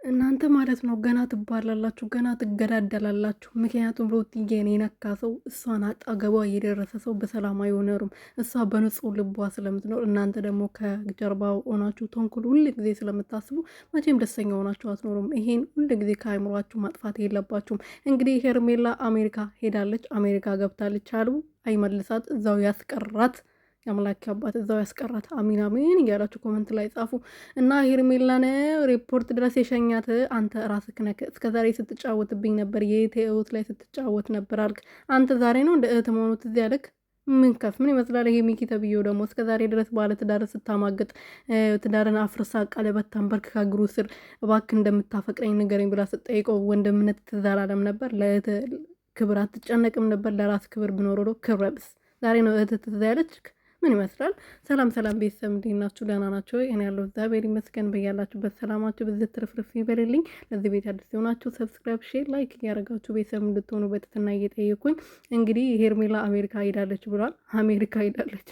እናንተ ማለት ነው ገና ትባላላችሁ፣ ገና ትገዳደላላችሁ። ምክንያቱም ሩትዬን የነካ ሰው እሷን አጠገቧ የደረሰ ሰው በሰላም አይኖርም። እሷ በንጹህ ልቧ ስለምትኖር፣ እናንተ ደግሞ ከጀርባው ሆናችሁ ተንኩል ሁል ጊዜ ስለምታስቡ መቼም ደስተኛ ሆናችሁ አትኖሩም። ይሄን ሁል ጊዜ ከአይምሯችሁ ማጥፋት የለባችሁም። እንግዲህ ሄርሜላ አሜሪካ ሄዳለች፣ አሜሪካ ገብታለች አሉ። አይመልሳት፣ እዛው ያስቀራት። የአምላክ አባት እዛው ያስቀራት። አሚን አሚን እያላችሁ ኮመንት ላይ ጻፉ። እና ሄርሜላን ሪፖርት ድረስ የሸኛት አንተ ራስህ ነህ። እስከዛሬ ስትጫወትብኝ ነበር፣ የእህት ላይ ስትጫወት ነበር አልክ። አንተ ዛሬ ነው እንደ እህት መሆኑት እዚህ ያለክ። ምን ከፍ ምን ይመስላል ይሄ ሚኪ ተብዬው ደግሞ እስከዛሬ ድረስ ባለ ትዳር ስታማግጥ ትዳርን አፍርሳ ቀለበት ታንበርክ ከእግሩ ስር እባክህ እንደምታፈቅረኝ ንገረኝ ብላ ስጠይቀው ወንድምነት ትዘላለም ነበር። ክብር አትጨነቅም ነበር። ለራስ ክብር ብኖሮ ክብረብስ ዛሬ ነው እህት ትዝ ያለች። ምን ይመስላል? ሰላም ሰላም ቤተሰብ እንዴት ናችሁ? ደህና ናቸው? እኔ ያለው እግዚአብሔር ይመስገን። በያላችሁበት ሰላማችሁ ብዝት ትርፍርፍ ይበልልኝ። ለዚህ ቤት አዲስ የሆናችሁ ሰብስክራይብ፣ ሼር፣ ላይክ እያደረጋችሁ ቤተሰብ እንድትሆኑ በትህትና እየጠየኩኝ እንግዲህ ሄርሜላ አሜሪካ ሄዳለች ብሏል። አሜሪካ ሄዳለች።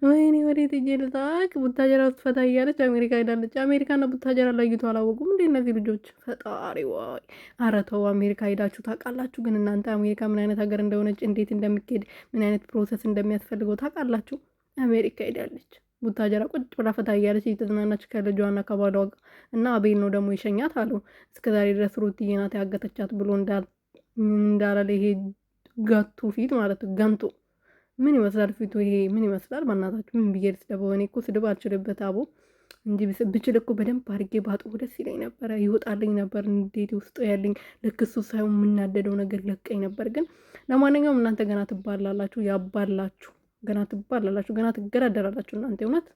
ወይኔ ወዴት እጄ ልሳቅ። ቡታጀራ ውስጥ ፈታ እያለች አሜሪካ ሄዳለች። አሜሪካና ቡታጀራ ለይቶ አላወቁም እንዴ እነዚህ ልጆች? ፈጣሪ ዋይ! ኧረ ተው። አሜሪካ ሄዳችሁ ታውቃላችሁ? ግን እናንተ አሜሪካ ምን አይነት ሀገር እንደሆነች እንዴት እንደሚካሄድ ምን አይነት ፕሮሰስ እንደሚያስፈልገው ታውቃላችሁ? አሜሪካ ሄዳለች። ቡታጀራ ቁጭ ብላ ፈታ እያለች እየተዝናናች ከልጇና ከባሏ ጋር እና አቤል ነው ደግሞ የሸኛት አሉ። እስከዛሬ ድረስ ሩትዬ ናት ያገተቻት ብሎ እንዳላለ ይሄ ገቱ ፊት ማለት ገንቱ ምን ይመስላል ፊቱ? ይሄ ምን ይመስላል? በእናታችሁ ምን ብዬ ልስደበው? እኔ እኮ ስድብ አልችልበት አቦ እንጂ ብችል እኮ በደንብ አድርጌ ባጥቦ ደስ ይለኝ ነበረ፣ ይወጣልኝ ነበር እንዴት ውስጡ ያለኝ ልክ እሱ ሳይሆን የምናደደው ነገር ለቀኝ ነበር። ግን ለማንኛውም እናንተ ገና ትባላላችሁ፣ ያባላችሁ፣ ገና ትባላላችሁ፣ ገና ትገዳደራላችሁ እናንተ እውነት